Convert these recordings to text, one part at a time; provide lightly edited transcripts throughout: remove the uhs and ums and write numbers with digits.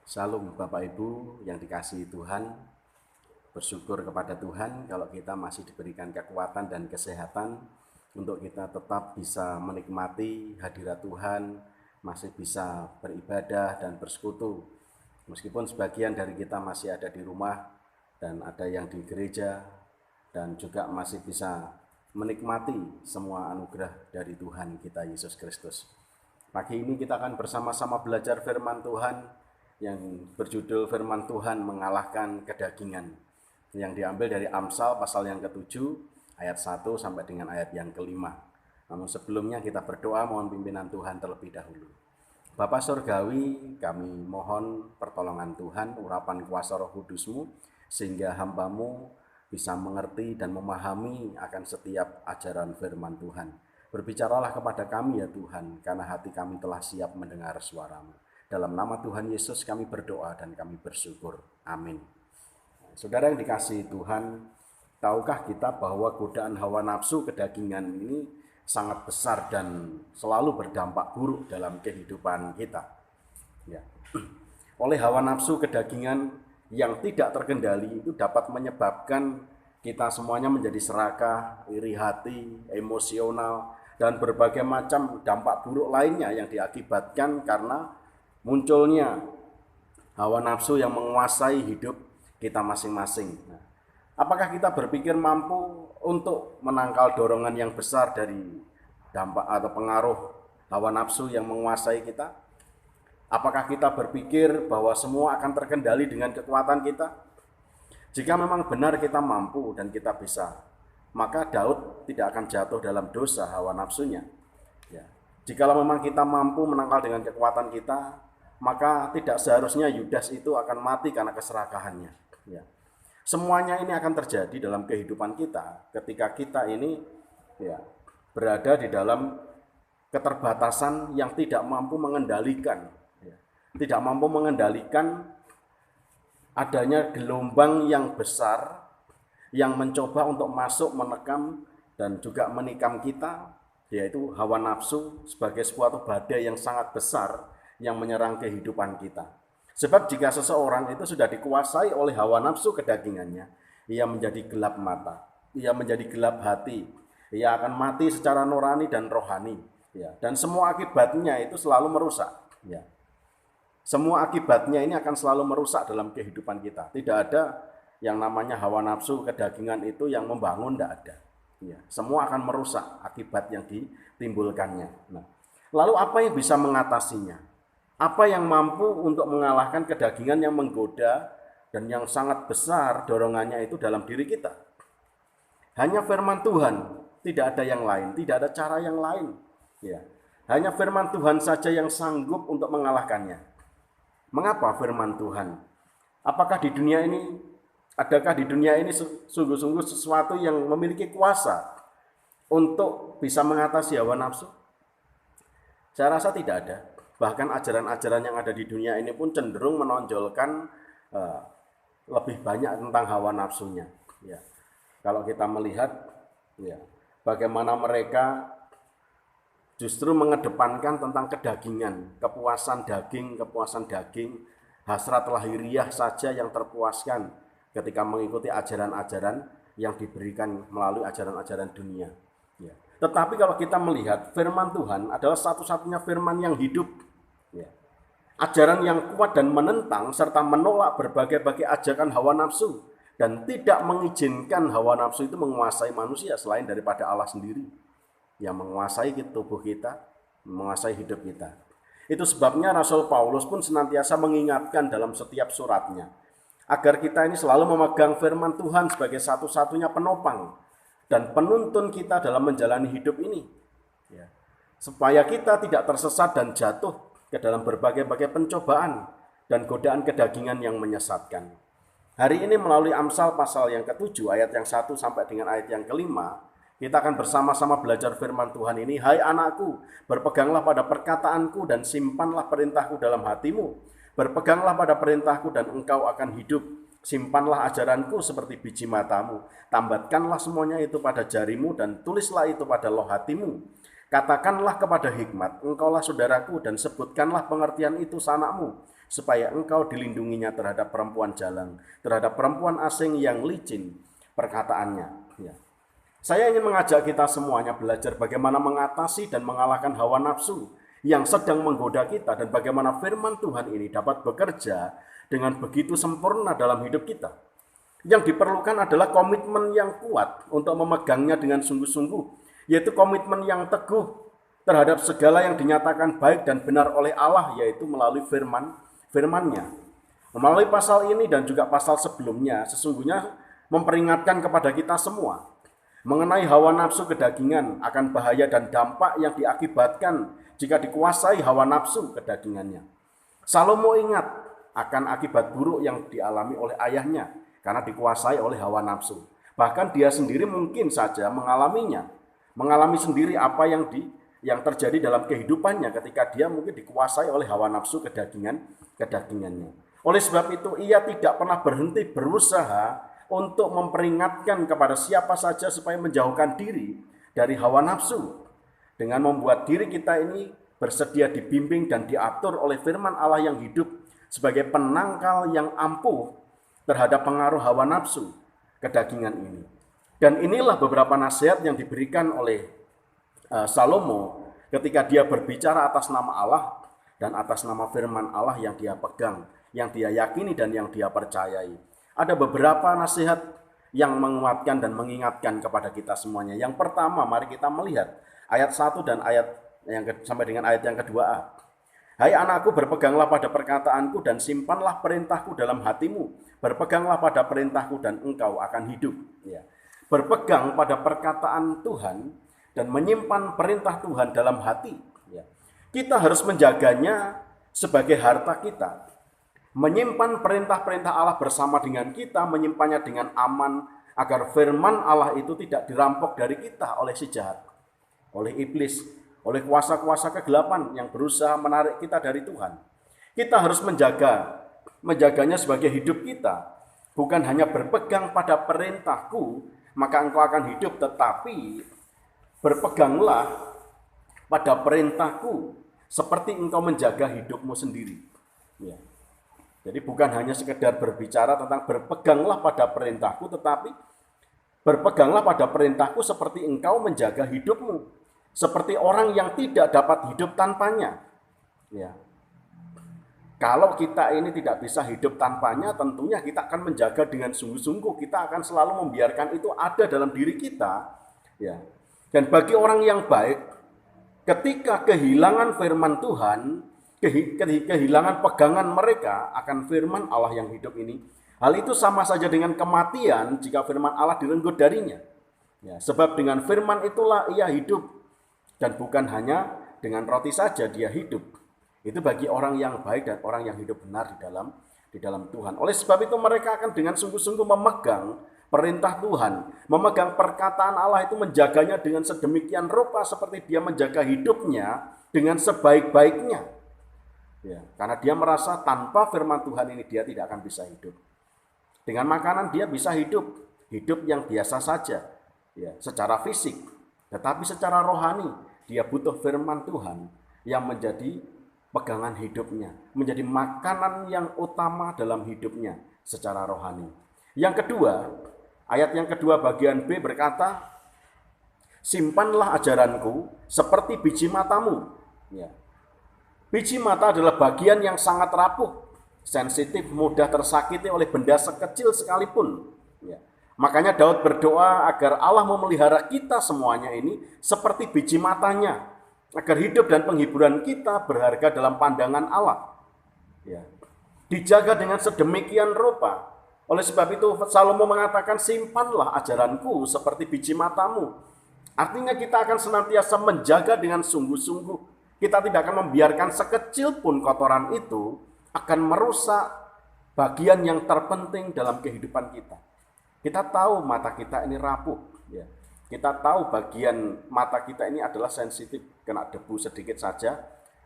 Shalom Bapak Ibu yang dikasihi Tuhan, bersyukur kepada Tuhan kalau kita masih diberikan kekuatan dan kesehatan untuk kita tetap bisa menikmati hadirat Tuhan, masih bisa beribadah dan bersekutu. Meskipun sebagian dari kita masih ada di rumah dan ada yang di gereja dan juga masih bisa menikmati semua anugerah dari Tuhan kita Yesus Kristus. Pagi ini kita akan bersama-sama belajar firman Tuhan yang berjudul firman Tuhan mengalahkan kedagingan, yang diambil dari Amsal pasal yang ke-7 ayat 1 sampai dengan ayat yang ke-5. Namun sebelumnya kita berdoa mohon pimpinan Tuhan terlebih dahulu. Bapa Surgawi, kami mohon pertolongan Tuhan, urapan kuasa Roh Kudus-Mu, sehingga hamba-Mu bisa mengerti dan memahami akan setiap ajaran firman Tuhan. Berbicaralah kepada kami ya Tuhan, karena hati kami telah siap mendengar suara-Mu. Dalam nama Tuhan Yesus kami berdoa dan kami bersyukur. Amin. Saudara yang dikasihi Tuhan, tahukah kita bahwa godaan hawa nafsu kedagingan ini sangat besar dan selalu berdampak buruk dalam kehidupan kita. Ya. Oleh hawa nafsu kedagingan yang tidak terkendali itu dapat menyebabkan kita semuanya menjadi serakah, iri hati, emosional, dan berbagai macam dampak buruk lainnya yang diakibatkan karena munculnya hawa nafsu yang menguasai hidup kita masing-masing. Nah, apakah kita berpikir mampu untuk menangkal dorongan yang besar dari dampak atau pengaruh hawa nafsu yang menguasai kita? Apakah kita berpikir bahwa semua akan terkendali dengan kekuatan kita? Jika memang benar kita mampu dan kita bisa, maka Daud tidak akan jatuh dalam dosa hawa nafsunya. Ya. Jikalau memang kita mampu menangkal dengan kekuatan kita, maka tidak seharusnya Yudas itu akan mati karena keserakahannya. Ya. Semuanya ini akan terjadi dalam kehidupan kita ketika kita ini berada di dalam keterbatasan yang tidak mampu mengendalikan, tidak mampu mengendalikan adanya gelombang yang besar yang mencoba untuk masuk menekan dan juga menikam kita, yaitu hawa nafsu sebagai suatu badai yang sangat besar yang menyerang kehidupan kita. Sebab jika seseorang itu sudah dikuasai oleh hawa nafsu kedagingannya, ia menjadi gelap mata, ia menjadi gelap hati, ia akan mati secara nurani dan rohani, dan semua akibatnya itu selalu merusak. Semua akibatnya ini akan selalu merusak dalam kehidupan kita. Tidak ada yang namanya hawa nafsu kedagingan itu yang membangun, tidak ada. Semua akan merusak akibat yang ditimbulkannya. Nah, lalu apa yang bisa mengatasinya? Apa yang mampu untuk mengalahkan kedagingan yang menggoda dan yang sangat besar dorongannya itu dalam diri kita? Hanya firman Tuhan, tidak ada yang lain, tidak ada cara yang lain. Hanya firman Tuhan saja yang sanggup untuk mengalahkannya. Mengapa firman Tuhan? Adakah di dunia ini sungguh-sungguh sesuatu yang memiliki kuasa untuk bisa mengatasi hawa nafsu? Saya rasa tidak ada. Bahkan ajaran-ajaran yang ada di dunia ini pun cenderung menonjolkan lebih banyak tentang hawa nafsunya. Kalau kita melihat bagaimana mereka justru mengedepankan tentang kedagingan, kepuasan daging, hasrat lahiriah saja yang terpuaskan ketika mengikuti ajaran-ajaran yang diberikan melalui ajaran-ajaran dunia. Tetapi kalau kita melihat firman Tuhan adalah satu-satunya firman yang hidup. Ajaran yang kuat dan menentang serta menolak berbagai-bagai ajakan hawa nafsu dan tidak mengizinkan hawa nafsu itu menguasai manusia selain daripada Allah sendiri yang menguasai tubuh kita, menguasai hidup kita. Itu sebabnya Rasul Paulus pun senantiasa mengingatkan dalam setiap suratnya agar kita ini selalu memegang firman Tuhan sebagai satu-satunya penopang dan penuntun kita dalam menjalani hidup ini, supaya kita tidak tersesat dan jatuh ke dalam berbagai-bagai pencobaan dan godaan kedagingan yang menyesatkan. Hari ini melalui Amsal pasal yang ke-7 ayat yang 1 sampai dengan ayat yang ke-5, kita akan bersama-sama belajar firman Tuhan ini. Hai anakku, berpeganglah pada perkataanku dan simpanlah perintahku dalam hatimu. Berpeganglah pada perintahku dan engkau akan hidup. Simpanlah ajaranku seperti biji matamu. Tambatkanlah semuanya itu pada jarimu dan tulislah itu pada loh hatimu. Katakanlah kepada hikmat, engkaulah saudaraku, dan sebutkanlah pengertian itu sanakmu, supaya engkau dilindunginya terhadap perempuan jalang, terhadap perempuan asing yang licin perkataannya. Ya. Saya ingin mengajak kita semuanya belajar bagaimana mengatasi dan mengalahkan hawa nafsu yang sedang menggoda kita, dan bagaimana firman Tuhan ini dapat bekerja dengan begitu sempurna dalam hidup kita. Yang diperlukan adalah komitmen yang kuat untuk memegangnya dengan sungguh-sungguh, yaitu komitmen yang teguh terhadap segala yang dinyatakan baik dan benar oleh Allah, yaitu melalui firman-Nya. Melalui pasal ini dan juga pasal sebelumnya sesungguhnya memperingatkan kepada kita semua mengenai hawa nafsu kedagingan, akan bahaya dan dampak yang diakibatkan jika dikuasai hawa nafsu kedagingannya. Salomo ingat akan akibat buruk yang dialami oleh ayahnya karena dikuasai oleh hawa nafsu. Bahkan dia sendiri mungkin saja mengalami sendiri apa yang terjadi dalam kehidupannya ketika dia mungkin dikuasai oleh hawa nafsu kedagingannya. Oleh sebab itu ia tidak pernah berhenti berusaha untuk memperingatkan kepada siapa saja supaya menjauhkan diri dari hawa nafsu, dengan membuat diri kita ini bersedia dibimbing dan diatur oleh firman Allah yang hidup sebagai penangkal yang ampuh terhadap pengaruh hawa nafsu kedagingan ini. Dan inilah beberapa nasihat yang diberikan oleh Salomo ketika dia berbicara atas nama Allah dan atas nama firman Allah yang dia pegang, yang dia yakini dan yang dia percayai. Ada beberapa nasihat yang menguatkan dan mengingatkan kepada kita semuanya. Yang pertama, mari kita melihat ayat 1 dan sampai dengan ayat yang kedua. Hai anakku, berpeganglah pada perkataanku dan simpanlah perintahku dalam hatimu. Berpeganglah pada perintahku dan engkau akan hidup. Ya. Berpegang pada perkataan Tuhan dan menyimpan perintah Tuhan dalam hati. Ya. Kita harus menjaganya sebagai harta kita. Menyimpan perintah-perintah Allah bersama dengan kita, menyimpannya dengan aman, agar firman Allah itu tidak dirampok dari kita oleh si jahat, oleh iblis, oleh kuasa-kuasa kegelapan yang berusaha menarik kita dari Tuhan. Kita harus menjaganya sebagai hidup kita. Bukan hanya berpegang pada perintahku, maka engkau akan hidup, tetapi berpeganglah pada perintahku seperti engkau menjaga hidupmu sendiri. Ya. Jadi bukan hanya sekedar berbicara tentang berpeganglah pada perintahku, tetapi berpeganglah pada perintahku seperti engkau menjaga hidupmu. Seperti orang yang tidak dapat hidup tanpanya. Ya. Kalau kita ini tidak bisa hidup tanpanya, tentunya kita akan menjaga dengan sungguh-sungguh. Kita akan selalu membiarkan itu ada dalam diri kita. Ya. Dan bagi orang yang baik, ketika kehilangan firman Tuhan, kehilangan pegangan mereka akan firman Allah yang hidup ini, hal itu sama saja dengan kematian jika firman Allah direnggut darinya. Ya, sebab dengan firman itulah ia hidup, dan bukan hanya dengan roti saja dia hidup. Itu bagi orang yang baik dan orang yang hidup benar di dalam Tuhan. Oleh sebab itu mereka akan dengan sungguh-sungguh memegang perintah Tuhan, memegang perkataan Allah itu, menjaganya dengan sedemikian rupa seperti dia menjaga hidupnya dengan sebaik-baiknya. Ya, karena dia merasa tanpa firman Tuhan ini dia tidak akan bisa hidup. Dengan makanan dia bisa hidup yang biasa saja, ya, secara fisik. Tetapi secara rohani dia butuh firman Tuhan yang menjadi pegangan hidupnya, menjadi makanan yang utama dalam hidupnya secara rohani. Yang kedua, ayat yang kedua bagian B berkata, simpanlah ajaranku seperti biji matamu. Ya. Biji mata adalah bagian yang sangat rapuh, sensitif, mudah tersakiti oleh benda sekecil sekalipun. Ya. Makanya Daud berdoa agar Allah memelihara kita semuanya ini seperti biji matanya, agar hidup dan penghiburan kita berharga dalam pandangan Allah. Ya. Dijaga dengan sedemikian rupa. Oleh sebab itu Salomo mengatakan, simpanlah ajaranku seperti biji matamu. Artinya kita akan senantiasa menjaga dengan sungguh-sungguh. Kita tidak akan membiarkan sekecil pun kotoran itu akan merusak bagian yang terpenting dalam kehidupan kita. Kita tahu mata kita ini rapuh. Ya. Kita tahu bagian mata kita ini adalah sensitif. Kena debu sedikit saja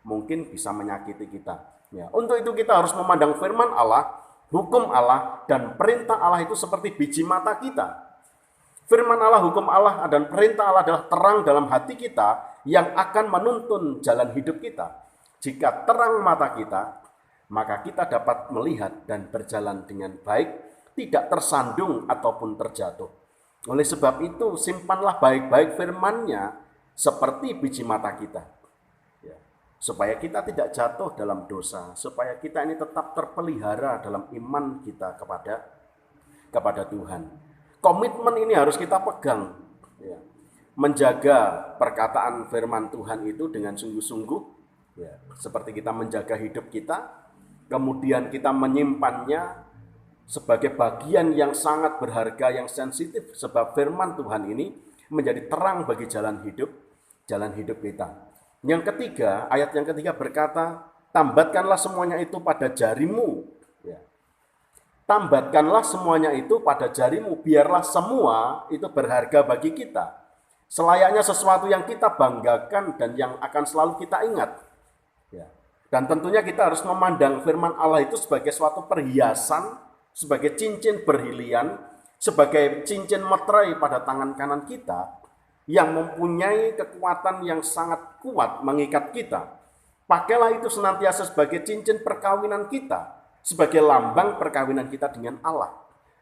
mungkin bisa menyakiti kita. Ya. Untuk itu kita harus memandang firman Allah, hukum Allah, dan perintah Allah itu seperti biji mata kita. Firman Allah, hukum Allah, dan perintah Allah adalah terang dalam hati kita yang akan menuntun jalan hidup kita. Jika terang mata kita, maka kita dapat melihat dan berjalan dengan baik, tidak tersandung ataupun terjatuh. Oleh sebab itu, simpanlah baik-baik firman-Nya seperti biji mata kita. Ya, supaya kita tidak jatuh dalam dosa, supaya kita ini tetap terpelihara dalam iman kita kepada Tuhan. Komitmen ini harus kita pegang. Ya. Menjaga perkataan firman Tuhan itu dengan sungguh-sungguh. Ya. Seperti kita menjaga hidup kita, kemudian kita menyimpannya sebagai bagian yang sangat berharga, yang sensitif. Sebab firman Tuhan ini menjadi terang bagi jalan hidup kita. Yang ketiga, ayat yang ketiga berkata, tambatkanlah semuanya itu pada jarimu. Ya. Tambatkanlah semuanya itu pada jarimu, biarlah semua itu berharga bagi kita. Selayaknya sesuatu yang kita banggakan dan yang akan selalu kita ingat. Ya. Dan tentunya kita harus memandang firman Allah itu sebagai suatu perhiasan, sebagai cincin berhilian, sebagai cincin meterai pada tangan kanan kita, yang mempunyai kekuatan yang sangat kuat mengikat kita. Pakailah itu senantiasa sebagai cincin perkawinan kita, sebagai lambang perkawinan kita dengan Allah,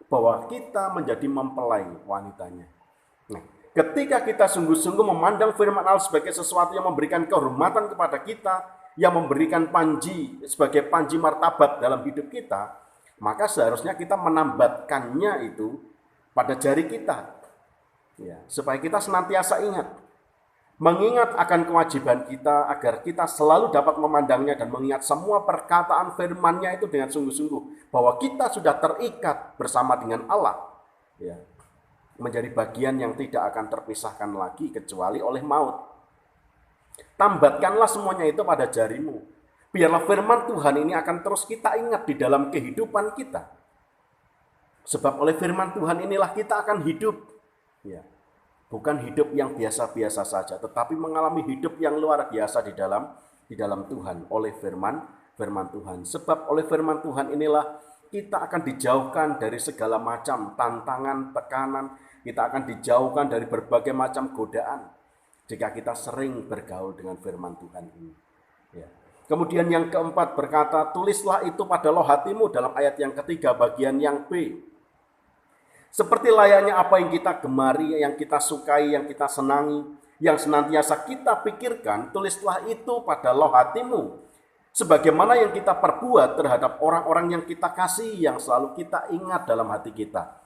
bahwa kita menjadi mempelai wanitanya. Nah, ketika kita sungguh-sungguh memandang firman Allah sebagai sesuatu yang memberikan kehormatan kepada kita, yang memberikan panji sebagai panji martabat dalam hidup kita, maka seharusnya kita menambatkannya itu pada jari kita, ya, supaya kita senantiasa ingat. Mengingat akan kewajiban kita agar kita selalu dapat memandangnya dan mengingat semua perkataan firman-Nya itu dengan sungguh-sungguh, bahwa kita sudah terikat bersama dengan Allah, ya, menjadi bagian yang tidak akan terpisahkan lagi kecuali oleh maut. Tambatkanlah semuanya itu pada jarimu. Biarlah firman Tuhan ini akan terus kita ingat di dalam kehidupan kita. Sebab oleh firman Tuhan inilah kita akan hidup, ya. Bukan hidup yang biasa-biasa saja, tetapi mengalami hidup yang luar biasa di dalam Tuhan oleh firman Tuhan. Sebab oleh firman Tuhan inilah kita akan dijauhkan dari segala macam tantangan, tekanan. Kita akan dijauhkan dari berbagai macam godaan jika kita sering bergaul dengan firman Tuhan ini. Ya. Kemudian yang keempat berkata, tulislah itu pada loh hatimu, dalam ayat yang ketiga bagian yang B. Seperti layaknya apa yang kita gemari, yang kita sukai, yang kita senangi, yang senantiasa kita pikirkan, tulislah itu pada loh hatimu. Sebagaimana yang kita perbuat terhadap orang-orang yang kita kasih, yang selalu kita ingat dalam hati kita.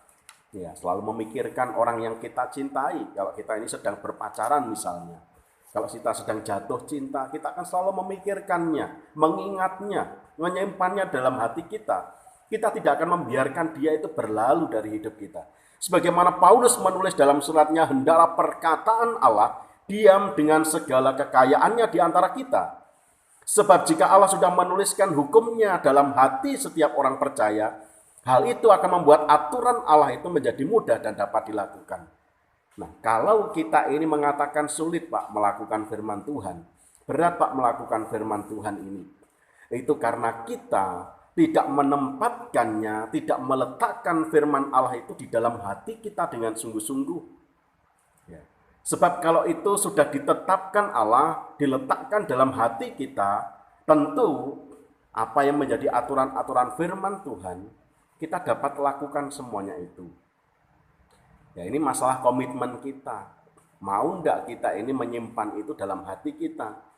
Ya, selalu memikirkan orang yang kita cintai. Kalau kita ini sedang berpacaran misalnya, kalau kita sedang jatuh cinta, kita akan selalu memikirkannya, mengingatnya, menyimpannya dalam hati kita. Kita tidak akan membiarkan dia itu berlalu dari hidup kita. Sebagaimana Paulus menulis dalam suratnya, hendaklah perkataan Allah diam dengan segala kekayaannya di antara kita. Sebab jika Allah sudah menuliskan hukumnya dalam hati setiap orang percaya, hal itu akan membuat aturan Allah itu menjadi mudah dan dapat dilakukan. Nah, kalau kita ini mengatakan sulit Pak melakukan firman Tuhan, berat Pak melakukan firman Tuhan ini, itu karena kita tidak menempatkannya, tidak meletakkan firman Allah itu di dalam hati kita dengan sungguh-sungguh. Ya. Sebab kalau itu sudah ditetapkan Allah, diletakkan dalam hati kita, tentu apa yang menjadi aturan-aturan firman Tuhan, kita dapat lakukan semuanya itu. Ya, ini masalah komitmen kita. Mau enggak kita ini menyimpan itu dalam hati kita?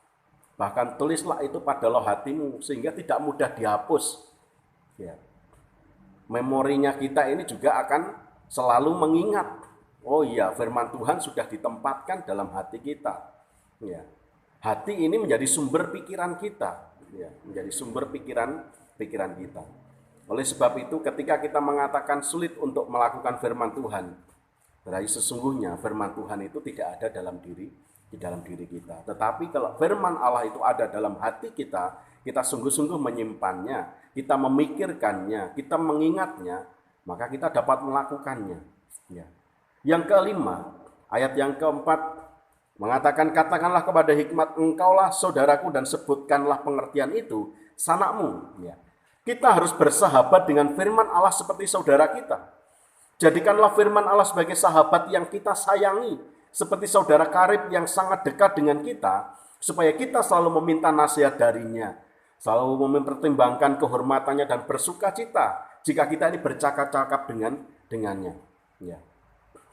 Bahkan tulislah itu pada loh hatimu, sehingga tidak mudah dihapus. Ya. Memorinya kita ini juga akan selalu mengingat. Oh iya, firman Tuhan sudah ditempatkan dalam hati kita. Ya. Hati ini menjadi sumber pikiran kita. Ya, menjadi sumber pikiran kita. Oleh sebab itu, ketika kita mengatakan sulit untuk melakukan firman Tuhan, berarti sesungguhnya firman Tuhan itu tidak ada di dalam diri kita. Tetapi kalau firman Allah itu ada dalam hati kita, kita sungguh-sungguh menyimpannya, kita memikirkannya, kita mengingatnya, maka kita dapat melakukannya. Ya. Yang kelima, ayat yang keempat mengatakan, katakanlah kepada hikmat, engkaulah saudaraku, dan sebutkanlah pengertian itu sanakmu. Ya. Kita harus bersahabat dengan firman Allah seperti saudara kita. Jadikanlah firman Allah sebagai sahabat yang kita sayangi, seperti saudara karib yang sangat dekat dengan kita, supaya kita selalu meminta nasihat darinya, selalu mempertimbangkan kehormatannya dan bersuka cita jika kita ini bercakap-cakap dengannya. Ya.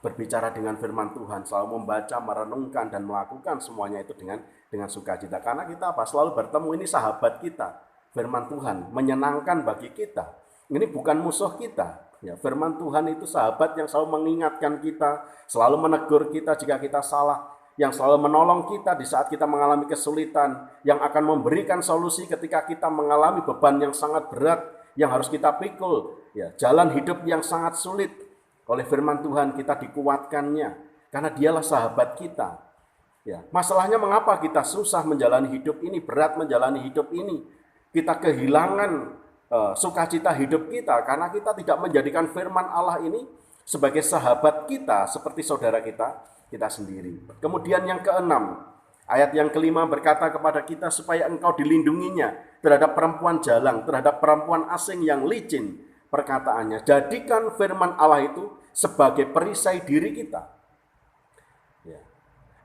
Berbicara dengan firman Tuhan, selalu membaca, merenungkan, dan melakukan semuanya itu dengan sukacita. Karena kita apa? Selalu bertemu, ini sahabat kita. Firman Tuhan menyenangkan bagi kita. Ini bukan musuh kita. Ya, firman Tuhan itu sahabat yang selalu mengingatkan kita, selalu menegur kita jika kita salah, yang selalu menolong kita di saat kita mengalami kesulitan, yang akan memberikan solusi ketika kita mengalami beban yang sangat berat, yang harus kita pikul. Ya, jalan hidup yang sangat sulit. Oleh firman Tuhan kita dikuatkannya, karena dialah sahabat kita. Ya, masalahnya mengapa kita susah menjalani hidup ini, berat menjalani hidup ini. Kita kehilangan sukacita hidup kita, karena kita tidak menjadikan firman Allah ini sebagai sahabat kita, seperti saudara kita sendiri. Kemudian yang keenam, ayat yang kelima berkata kepada kita supaya engkau dilindunginya terhadap perempuan jalang, terhadap perempuan asing yang licin. Perkataannya, jadikan firman Allah itu sebagai perisai diri kita. Ya.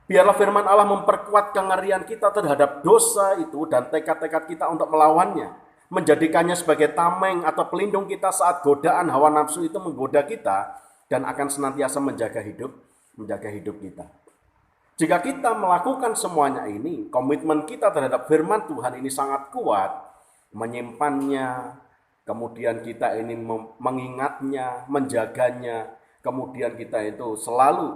Biarlah firman Allah memperkuat kengerian kita terhadap dosa itu dan tekad-tekad kita untuk melawannya. Menjadikannya sebagai tameng atau pelindung kita saat godaan hawa nafsu itu menggoda kita dan akan senantiasa menjaga hidup kita. Jika kita melakukan semuanya ini, komitmen kita terhadap firman Tuhan ini sangat kuat, menyimpannya, kemudian kita ini mengingatnya, menjaganya, kemudian kita itu selalu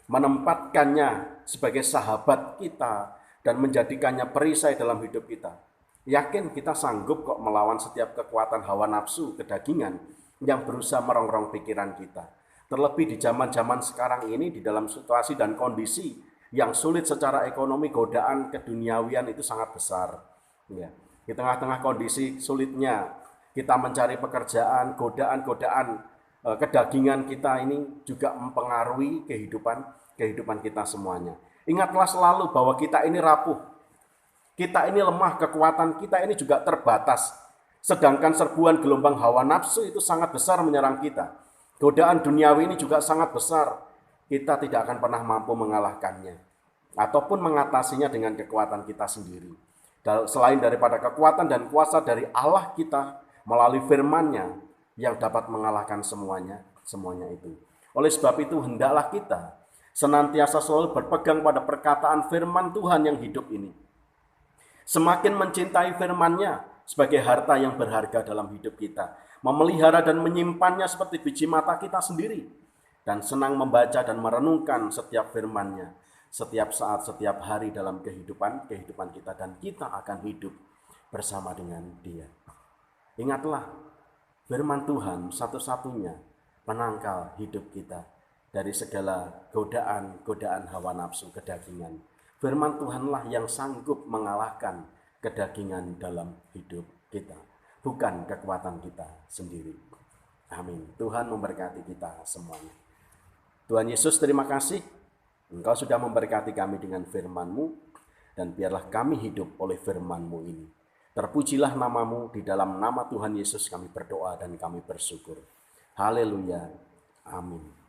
menempatkannya sebagai sahabat kita dan menjadikannya perisai dalam hidup kita. Yakin kita sanggup kok melawan setiap kekuatan hawa nafsu kedagingan yang berusaha merongrong pikiran kita. Terlebih di zaman-zaman sekarang ini, di dalam situasi dan kondisi yang sulit secara ekonomi, godaan keduniawian itu sangat besar. Ya. Di tengah-tengah kondisi sulitnya kita mencari pekerjaan, godaan-godaan kedagingan kita ini juga mempengaruhi kehidupan kita semuanya. Ingatlah selalu bahwa kita ini rapuh, kita ini lemah, kekuatan kita ini juga terbatas. Sedangkan serbuan gelombang hawa nafsu itu sangat besar menyerang kita. Godaan duniawi ini juga sangat besar. Kita tidak akan pernah mampu mengalahkannya ataupun mengatasinya dengan kekuatan kita sendiri. Selain daripada kekuatan dan kuasa dari Allah kita, melalui firman-Nya yang dapat mengalahkan semuanya itu. Oleh sebab itu hendaklah kita senantiasa selalu berpegang pada perkataan firman Tuhan yang hidup ini. Semakin mencintai firman-Nya sebagai harta yang berharga dalam hidup kita, memelihara dan menyimpannya seperti biji mata kita sendiri, dan senang membaca dan merenungkan setiap firman-Nya setiap saat, setiap hari dalam kehidupan kita, dan kita akan hidup bersama dengan Dia. Ingatlah, firman Tuhan satu-satunya penangkal hidup kita dari segala godaan hawa nafsu kedagingan. Firman Tuhanlah yang sanggup mengalahkan kedagingan dalam hidup kita, bukan kekuatan kita sendiri. Amin. Tuhan memberkati kita semuanya. Tuhan Yesus, terima kasih. Engkau sudah memberkati kami dengan firman-Mu, dan biarlah kami hidup oleh firman-Mu ini. Terpujilah nama-Mu, di dalam nama Tuhan Yesus kami berdoa dan kami bersyukur. Haleluya. Amin.